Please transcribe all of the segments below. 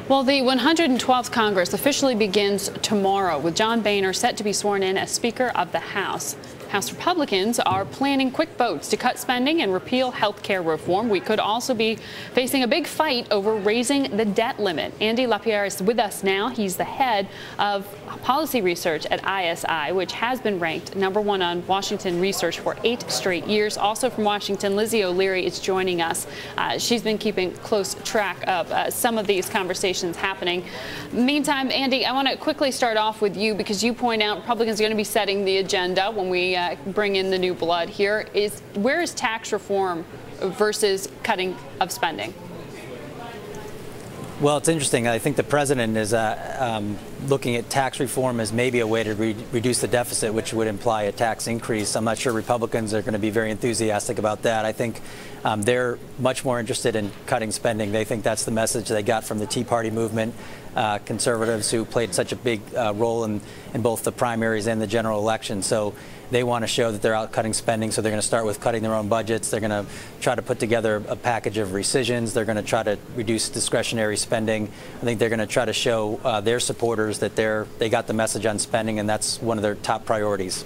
Well, the 112th Congress officially begins tomorrow, with John Boehner set to be sworn in as Speaker of the House. House Republicans are planning quick votes to cut spending and repeal health care reform. We could also be facing a big fight over raising the debt limit. Andy Laperriere is with us now. He's the head of policy research at ISI, which has been ranked #1 on Washington research for 8 straight years. Also from Washington, Lizzie is joining us. She's been keeping close track of some of these conversations happening. Meantime, Andy, I want to quickly start off with you because you point out Republicans are going to be setting the agenda when we bring in the new blood here. Where is tax reform versus cutting of spending? Well, it's interesting. I think the president is looking at tax reform as maybe a way to reduce the deficit, which would imply a tax increase. I'm not sure Republicans are going to be very enthusiastic about that. I think they're much more interested in cutting spending. They think that's the message they got from the Tea Party movement, conservatives who played such a big role in both the primaries and the general election. So they want to show that they're out cutting spending, so they're going to start with cutting their own budgets. They're going to try to put together a package of rescissions. They're going to try to reduce discretionary spending. I think they're going to try to show their supporters that they got the message on spending, and that's one of their top priorities.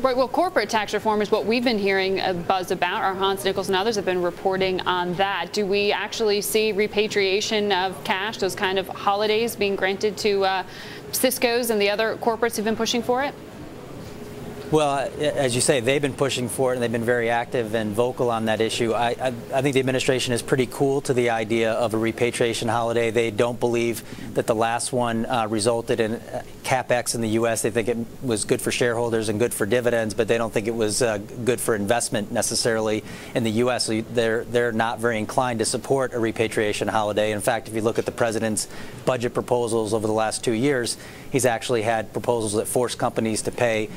Right. Well, corporate tax reform is what we've been hearing a buzz about. Our Hans Nichols and others have been reporting on that. Do we actually see repatriation of cash, those kind of holidays being granted to Cisco's and the other corporates who've been pushing for it? Well, as you say, they've been pushing for it, and they've been very active and vocal on that issue. I think the administration is pretty cool to the idea of a repatriation holiday. They don't believe that the last one resulted in CapEx in the U.S. They think it was good for shareholders and good for dividends, but they don't think it was good for investment necessarily in the U.S. So they're not very inclined to support a repatriation holiday. In fact, if you look at the president's budget proposals over the last 2 years, he's actually had proposals that force companies to pay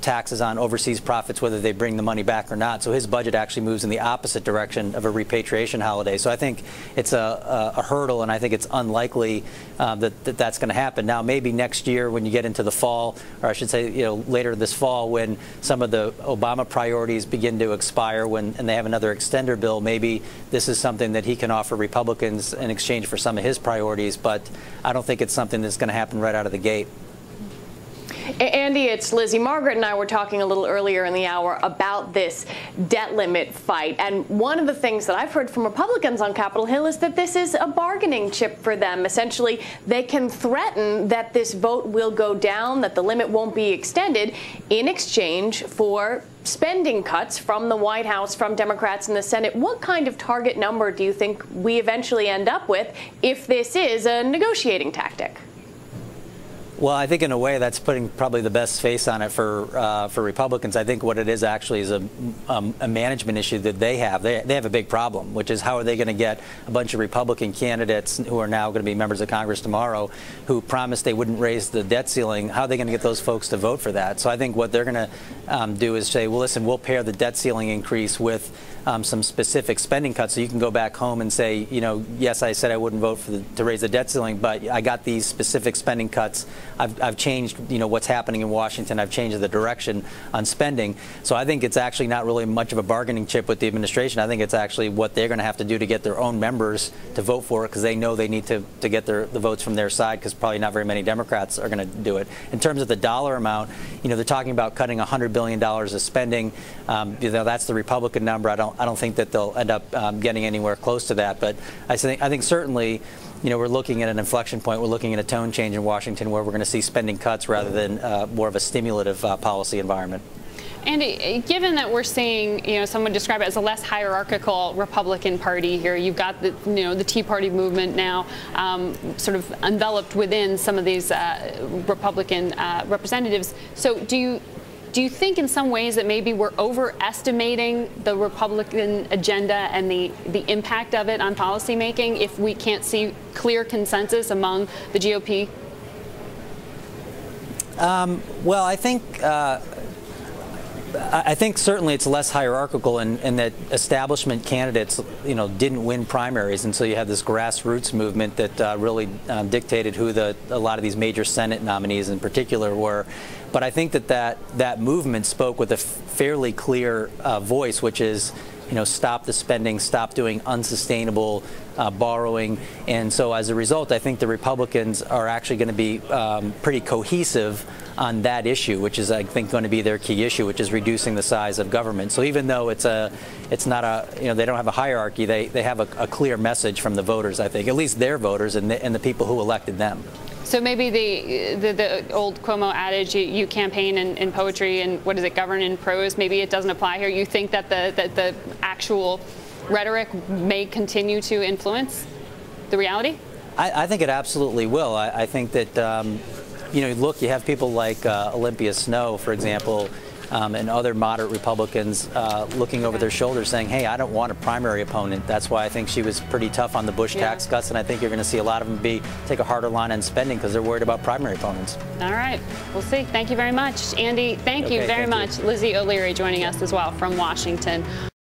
taxes on overseas profits, whether they bring the money back or not. So his budget actually moves in the opposite direction of a repatriation holiday. So I think it's a hurdle, and I think it's unlikely that's going to happen. Now, maybe next year when you get into the fall, or I should say, later this fall, when some of the Obama priorities begin to expire, and they have another extender bill, maybe this is something that he can offer Republicans in exchange for some of his priorities. But I don't think it's something that's going to happen right out of the gate. Andy, it's Lizzie. Margaret and I were talking a little earlier in the hour about this debt limit fight. And one of the things that I've heard from Republicans on Capitol Hill is that this is a bargaining chip for them. Essentially, they can threaten that this vote will go down, that the limit won't be extended in exchange for spending cuts from the White House, from Democrats in the Senate. What kind of target number do you think we eventually end up with if this is a negotiating tactic? Well, I think in a way that's putting probably the best face on it for Republicans. I think what it is actually is a management issue that they have. They have a big problem, which is how are they going to get a bunch of Republican candidates who are now going to be members of Congress tomorrow who promised they wouldn't raise the debt ceiling. How are they going to get those folks to vote for that? So I think what they're going to do is say, well, listen, we'll pair the debt ceiling increase with some specific spending cuts, so you can go back home and say, yes, I said I wouldn't vote to raise the debt ceiling, but I got these specific spending cuts. I've changed, what's happening in Washington. I've changed the direction on spending. So I think it's actually not really much of a bargaining chip with the administration. I think it's actually what they're going to have to do to get their own members to vote for it, because they know they need to get the votes from their side, because probably not very many Democrats are going to do it. In terms of the dollar amount, they're talking about cutting $100 billion of spending. That's the Republican number. I don't think that they'll end up getting anywhere close to that. But I think certainly, we're looking at an inflection point. We're looking at a tone change in Washington where we're going to see spending cuts rather than more of a stimulative policy environment. Andy, given that we're seeing, someone describe it as a less hierarchical Republican Party here, you've got the Tea Party movement now sort of enveloped within some of these Republican representatives. So do you think in some ways that maybe we're overestimating the Republican agenda and the impact of it on policymaking if we can't see clear consensus among the GOP? Well, I think certainly it's less hierarchical in that establishment candidates, didn't win primaries, and so you have this grassroots movement that really dictated who a lot of these major Senate nominees in particular were. But I think that movement spoke with a fairly clear voice, which is stop the spending, stop doing unsustainable borrowing. And so as a result, I think the Republicans are actually going to be pretty cohesive on that issue, which is, I think, going to be their key issue, which is reducing the size of government. So even though it's not a, they don't have a hierarchy, they have a clear message from the voters, I think, at least their voters and the people who elected them. So maybe the old Cuomo adage, you campaign in poetry and what is it, govern in prose, maybe it doesn't apply here. You think that the actual rhetoric may continue to influence the reality? I think it absolutely will. I think that, look, you have people like Olympia Snowe, for example, and other moderate Republicans looking over their shoulders saying, hey, I don't want a primary opponent. That's why I think she was pretty tough on the Bush tax cuts, and I think you're going to see a lot of them take a harder line on spending because they're worried about primary opponents. All right. We'll see. Thank you very much. Andy, thank you very much. Lizzie O'Leary joining us as well from Washington.